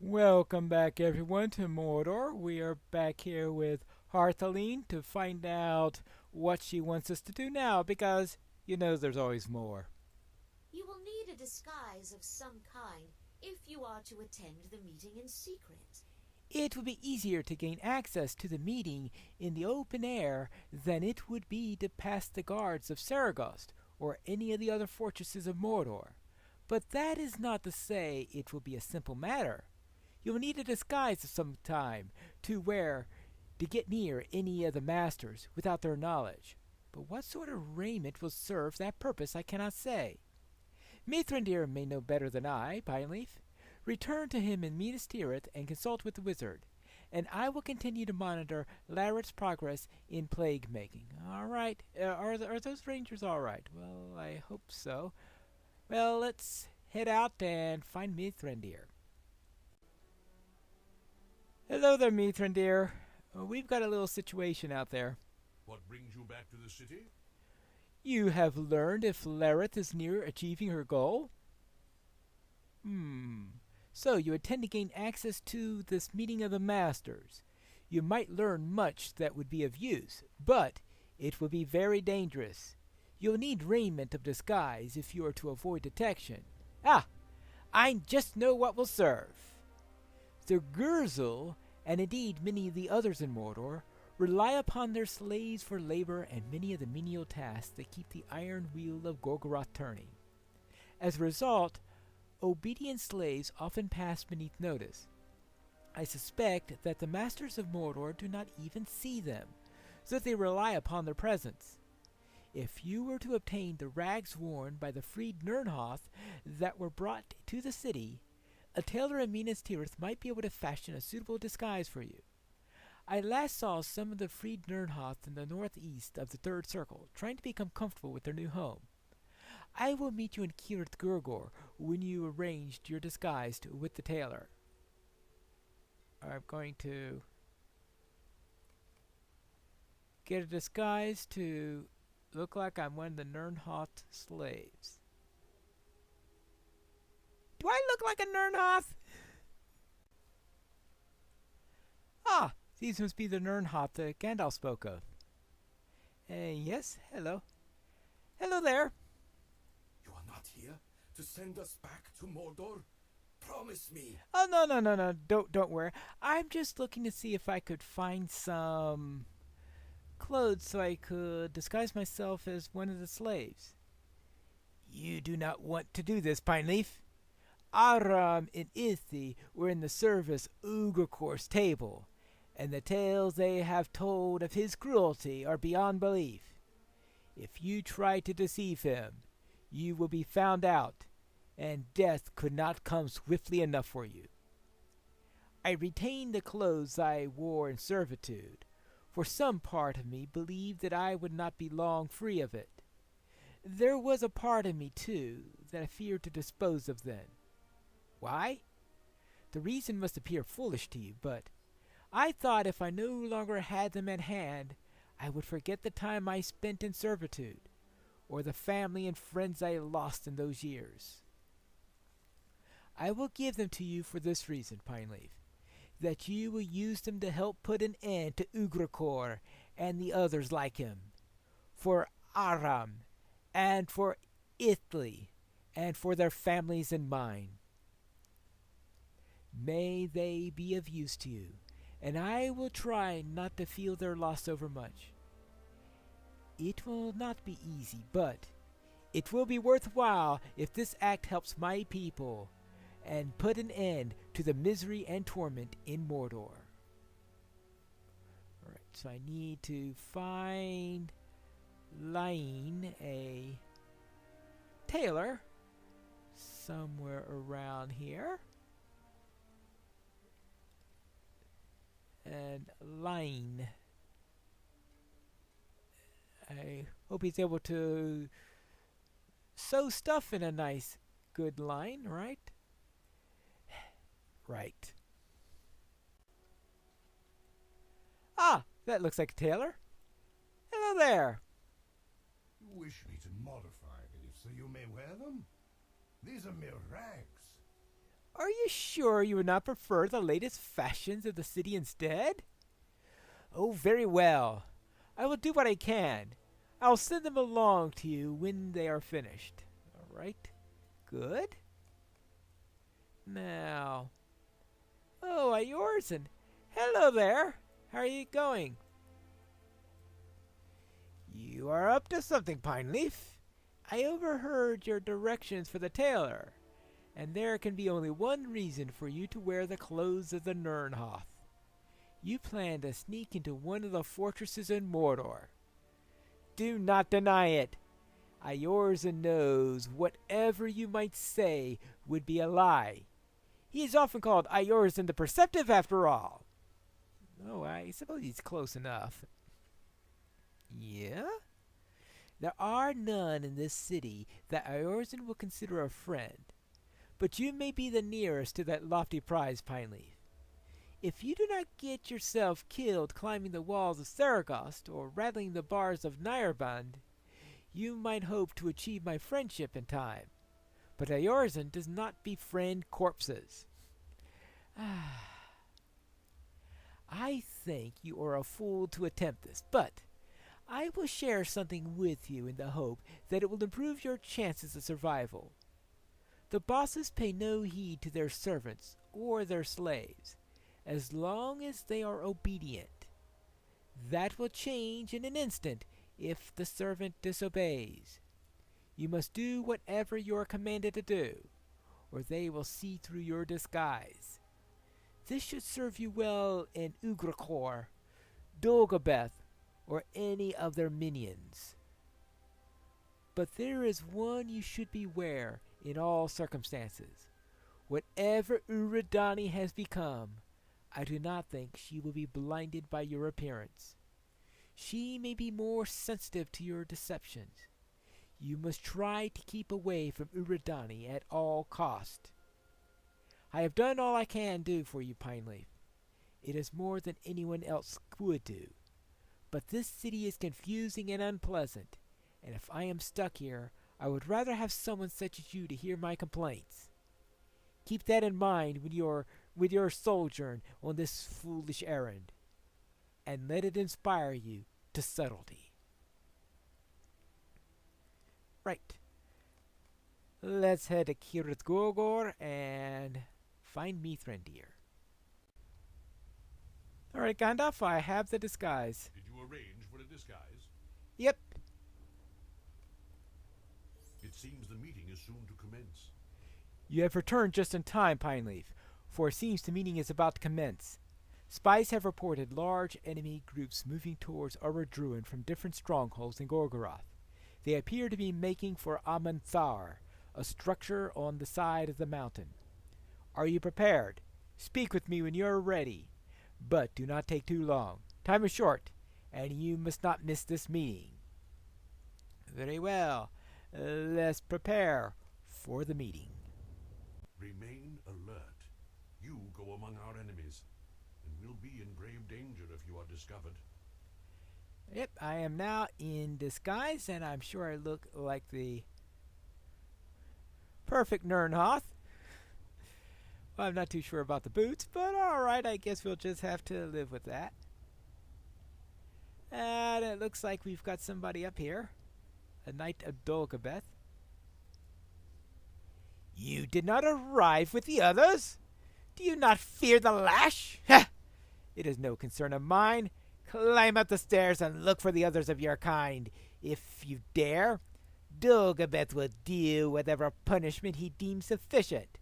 Welcome back, everyone, to Mordor. We are back here with Harthaline to find out what she wants us to do now because there's always more. You will need a disguise of some kind if you are to attend the meeting in secret. It would be easier to gain access to the meeting in the open air than it would be to pass the guards of Saragost or any of the other fortresses of Mordor. But that is not to say it will be a simple matter. You will need a disguise of some time to wear to get near any of the masters without their knowledge. But what sort of raiment will serve that purpose I cannot say. Mithrandir may know better than I, Pineleaf. Return to him in Minas Tirith and consult with the wizard, and I will continue to monitor Larrett's progress in plague making. All right, are those rangers all right? Well, I hope so. Well, let's head out and find Mithrandir. Hello there, Mithrandir. We've got a little situation out there. What brings you back to the city? You have learned if Lareth is near achieving her goal? So you intend to gain access to this meeting of the masters. You might learn much that would be of use, but it will be very dangerous. You'll need raiment of disguise if you are to avoid detection. Ah, I just know what will serve. The Gurzel, and indeed many of the others in Mordor, rely upon their slaves for labor and many of the menial tasks that keep the iron wheel of Gorgoroth turning. As a result, obedient slaves often pass beneath notice. I suspect that the masters of Mordor do not even see them, so that they rely upon their presence. If you were to obtain the rags worn by the freed Nirnhoth that were brought to the city, a tailor in Minas Tirith might be able to fashion a suitable disguise for you. I last saw some of the freed Nirnhoth in the northeast of the Third Circle, trying to become comfortable with their new home. I will meet you in Kirith Gurgor when you arranged your disguise with the tailor. I'm going to get a disguise to look like I'm one of the Nirnhoth slaves. Do I look like a Nirnhoth? Ah, these must be the Nirnhoth that Gandalf spoke of. Yes, hello. Hello there. You are not here to send us back to Mordor? Promise me. Oh, no. Don't worry. I'm just looking to see if I could find some clothes so I could disguise myself as one of the slaves. You do not want to do this, Pineleaf. Aram and Ithi were in the service Ugracor's table, and the tales they have told of his cruelty are beyond belief. If you try to deceive him, you will be found out, and death could not come swiftly enough for you. I retain the clothes I wore in servitude, for some part of me believed that I would not be long free of it. There was a part of me, too, that I feared to dispose of then. Why? The reason must appear foolish to you, but I thought if I no longer had them at hand, I would forget the time I spent in servitude, or the family and friends I lost in those years. I will give them to you for this reason, Pineleaf, that you will use them to help put an end to Ugracor and the others like him, for Aram, and for Ithli, and for their families and mine. May they be of use to you, and I will try not to feel their loss overmuch. It will not be easy, but it will be worthwhile if this act helps my people and put an end to the misery and torment in Mordor. Alright, so I need to find Lain, a tailor, somewhere around here. And Line. I hope he's able to sew stuff in a nice, good line, right? Right. Ah, that looks like a tailor. Hello there. You wish me to modify these so you may wear them? These are mere rags. Are you sure you would not prefer the latest fashions of the city instead? Oh, very well. I will do what I can. I'll send them along to you when they are finished. All right. Good. Now. Oh, Eorzen. Hello there. How are you going? You are up to something, Pineleaf. I overheard your directions for the tailor, and there can be only one reason for you to wear the clothes of the Nirnhoth. You plan to sneak into one of the fortresses in Mordor. Do not deny it. Eorzen knows whatever you might say would be a lie. He is often called Eorzen the Perceptive, after all. Oh, I suppose he's close enough. Yeah? There are none in this city that Eorzen will consider a friend, but you may be the nearest to that lofty prize, Pineleaf. If you do not get yourself killed climbing the walls of Saragost or rattling the bars of Nirband, you might hope to achieve my friendship in time. But Eorzen does not befriend corpses. I think you are a fool to attempt this, but I will share something with you in the hope that it will improve your chances of survival. The bosses pay no heed to their servants or their slaves, as long as they are obedient. That will change in an instant if the servant disobeys. You must do whatever you are commanded to do, or they will see through your disguise. This should serve you well in Ugrikor, Dogobeth, or any of their minions. But there is one you should beware in all circumstances. Whatever Uridani has become, I do not think she will be blinded by your appearance. She may be more sensitive to your deceptions. You must try to keep away from Uridani at all cost. I have done all I can do for you, Pineleaf. It is more than anyone else would do. But this city is confusing and unpleasant, and if I am stuck here, I would rather have someone such as you to hear my complaints. Keep that in mind with your sojourn on this foolish errand, and let it inspire you to subtlety. Right. Let's head to Kirith Gorgor and find Mithrandir. Alright, Gandalf, I have the disguise. Did you arrange for a disguise? Yep. It seems the meeting is soon to commence. You have returned just in time, Pineleaf, for it seems the meeting is about to commence. Spies have reported large enemy groups moving towards Druin from different strongholds in Gorgoroth. They appear to be making for Amanthar, a structure on the side of the mountain. Are you prepared? Speak with me when you are ready. But do not take too long. Time is short, and you must not miss this meeting. Very well. Let's prepare for the meeting. Remain alert. You go among our enemies, and will be in grave danger if you are discovered. Yep, I am now in disguise, and I'm sure I look like the perfect Nirnhoth. Well, I'm not too sure about the boots, but alright, I guess we'll just have to live with that. And it looks like we've got somebody up here. A Knight of Dogobeth. You did not arrive with the others? Do you not fear the lash? Ha! It is no concern of mine. Climb up the stairs and look for the others of your kind, if you dare. Dogobeth will deal whatever punishment he deems sufficient.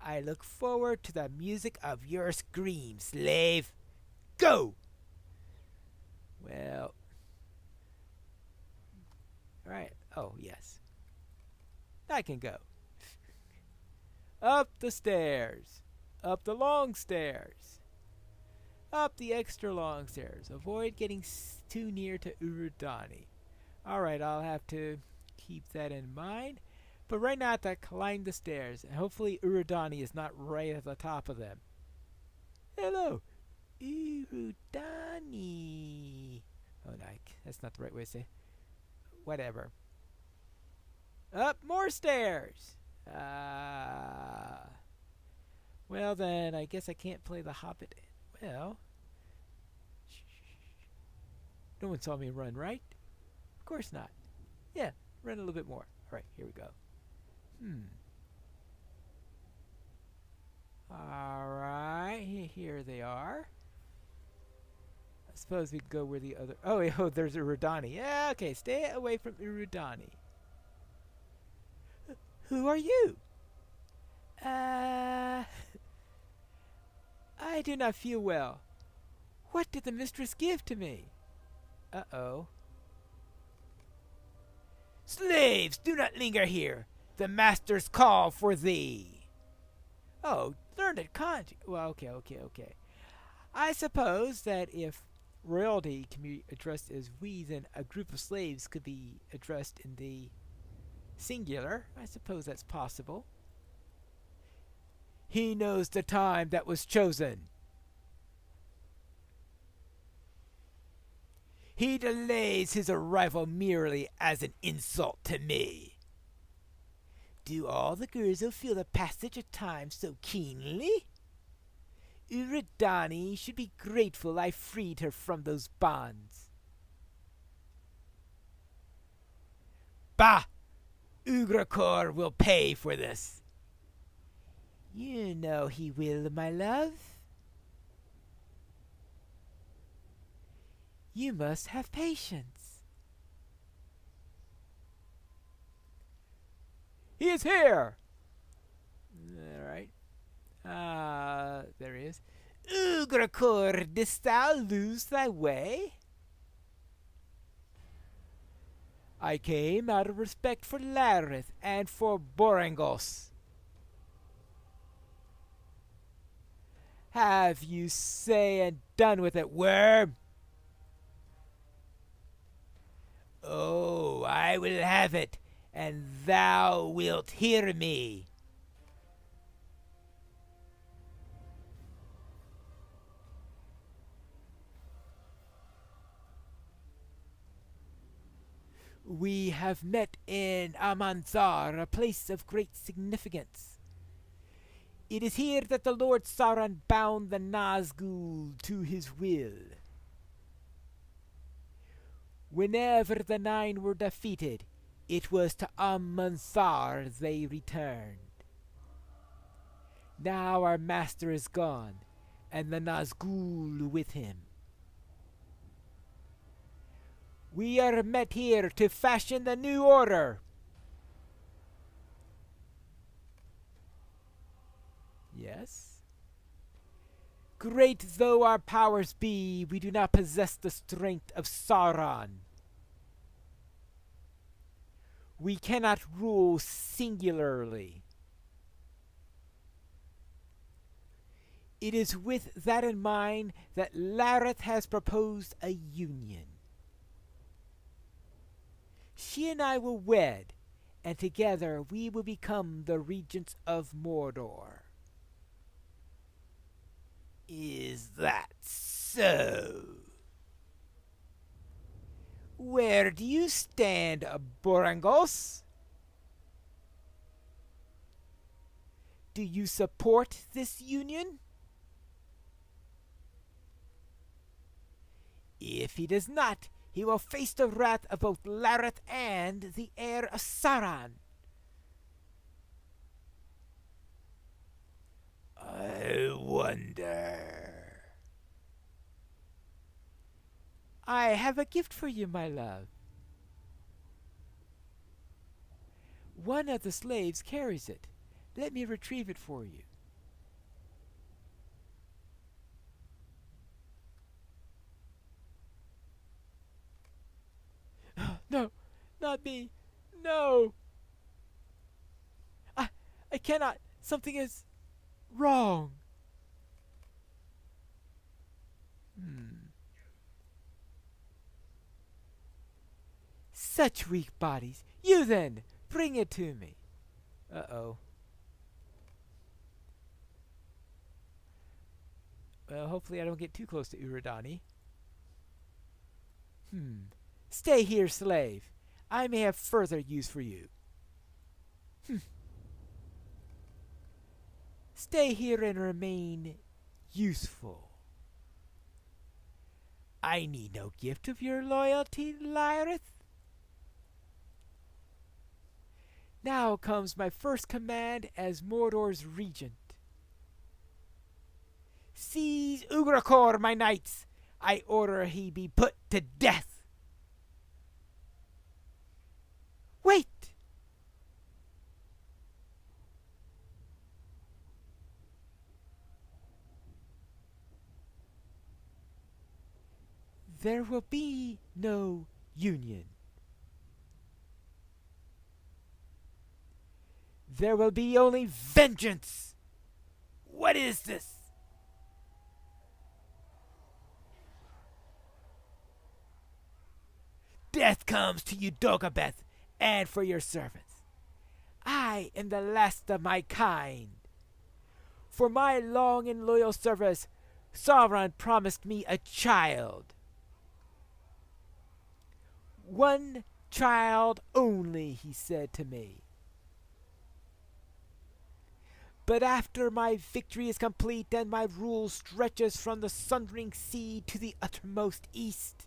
I look forward to the music of your screams, slave. Go! Well... Alright. Oh, yes. I can go. Up the stairs. Up the long stairs. Up the extra long stairs. Avoid getting too near to Uridani. Alright, I'll have to keep that in mind. But right now I have to climb the stairs. And hopefully Uridani is not right at the top of them. Hello. Uridani. Oh, no, that's not the right way to say it. Whatever. Up more stairs. Well, then, I guess I can't play the Hobbit. Well, no one saw me run, right? Of course not. Yeah, run a little bit more. All right, here we go. All right, here they are. I suppose we could go where the other... Oh, there's Urudani. Yeah, okay, stay away from Urudani. Who are you? I do not feel well. What did the mistress give to me? Uh-oh. Slaves, do not linger here. The masters call for thee. Oh, learned kanji. Well, okay. I suppose that if royalty can be addressed as we, then a group of slaves could be addressed in the singular. I suppose that's possible. He knows the time that was chosen. He delays his arrival merely as an insult to me. Do all the Gurzo feel the passage of time so keenly? Urudani should be grateful I freed her from those bonds. Bah! Ugrakor will pay for this. You know he will, my love. You must have patience. He is here! Alright. There he is. Ugrakor, didst thou lose thy way? I came out of respect for Lareth and for Borangos. Have you say and done with it, worm? Oh, I will have it, and thou wilt hear me. We have met in Amanzar, a place of great significance. It is here that the Lord Sauron bound the Nazgul to his will. Whenever the Nine were defeated, it was to Amanzar they returned. Now our master is gone, and the Nazgul with him. We are met here to fashion the new order. Yes? Great though our powers be, we do not possess the strength of Sauron. We cannot rule singularly. It is with that in mind that Lareth has proposed a union. She and I will wed, and together we will become the regents of Mordor. Is that so? Where do you stand, Borangos? Do you support this union? If he does not, he will face the wrath of both Lareth and the heir of Sauron. I wonder. I have a gift for you, my love. One of the slaves carries it. Let me retrieve it for you. No, not me. No. I cannot. Something is wrong. Such weak bodies. You then, bring it to me. Uh-oh. Well, hopefully I don't get too close to Urudani. Stay here, slave. I may have further use for you. Stay here and remain useful. I need no gift of your loyalty, Lyrith. Now comes my first command as Mordor's regent. Seize Ugrakor, my knights! I order he be put to death! Wait! There will be no union. There will be only vengeance! What is this? Death comes to you, Dagobeth, and for your servants. I am the last of my kind. For my long and loyal service, Sauron promised me a child. One child only, he said to me. But after my victory is complete and my rule stretches from the sundering sea to the uttermost east,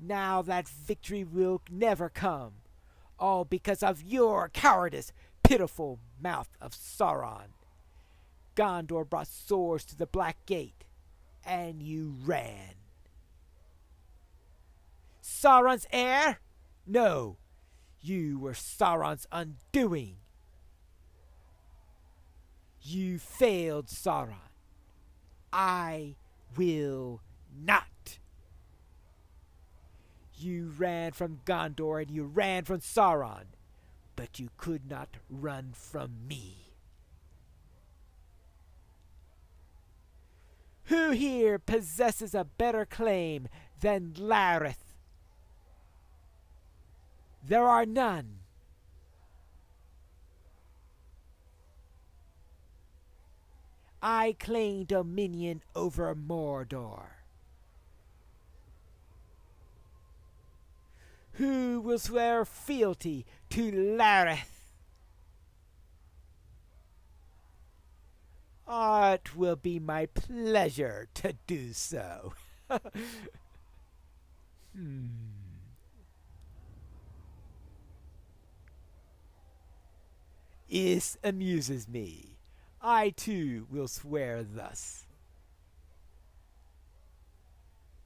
now that victory will never come, all because of your cowardice, pitiful mouth of Sauron. Gondor brought swords to the Black Gate, and you ran. Sauron's heir? No, you were Sauron's undoing. You failed, Sauron. I will not. You ran from Gondor and you ran from Sauron, but you could not run from me. Who here possesses a better claim than Lyrith? There are none. I claim dominion over Mordor. Who will swear fealty to Lyrith? It will be my pleasure to do so. This amuses me. I too will swear thus.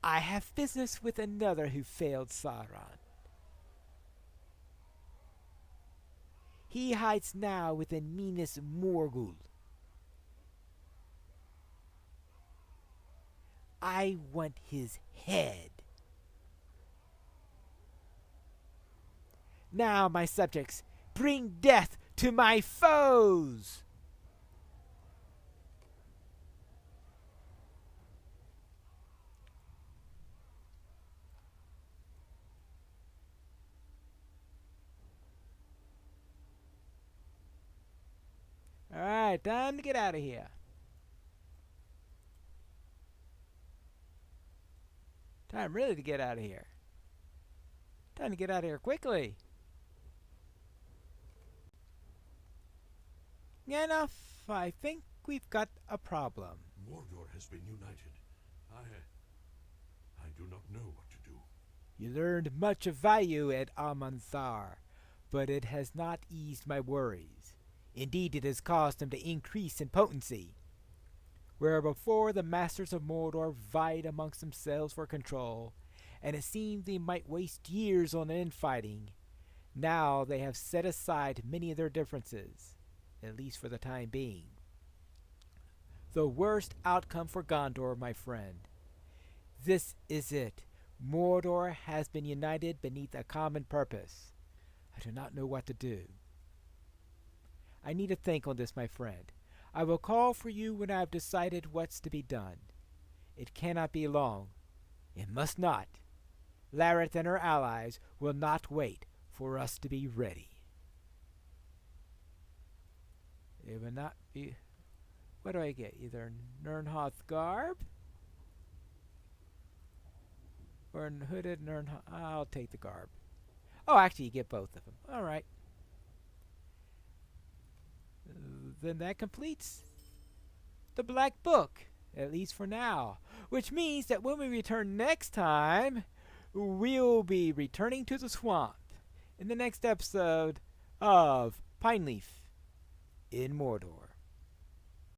I have business with another who failed Sauron. He hides now within Minas Morgul. I want his head. Now, my subjects, bring death to my foes! Alright, time to get out of here. Time really to get out of here. Time to get out of here quickly. Enough. I think we've got a problem. Mordor has been united. I do not know what to do. You learned much of value at Aman'Thar, but it has not eased my worries. Indeed, it has caused them to increase in potency. Where before the masters of Mordor vied amongst themselves for control, and it seemed they might waste years on infighting, now they have set aside many of their differences, at least for the time being. The worst outcome for Gondor, my friend. This is it. Mordor has been united beneath a common purpose. I do not know what to do. I need to think on this, my friend. I will call for you when I have decided what's to be done. It cannot be long. It must not. Lyrith and her allies will not wait for us to be ready. It will not be... What do I get? Either Nirnhoth garb? Or hooded Nirnhoth... I'll take the garb. Oh, actually, you get both of them. Alright. then that completes the Black Book, at least for now. Which means that when we return next time, we'll be returning to the swamp in the next episode of Pineleaf in Mordor.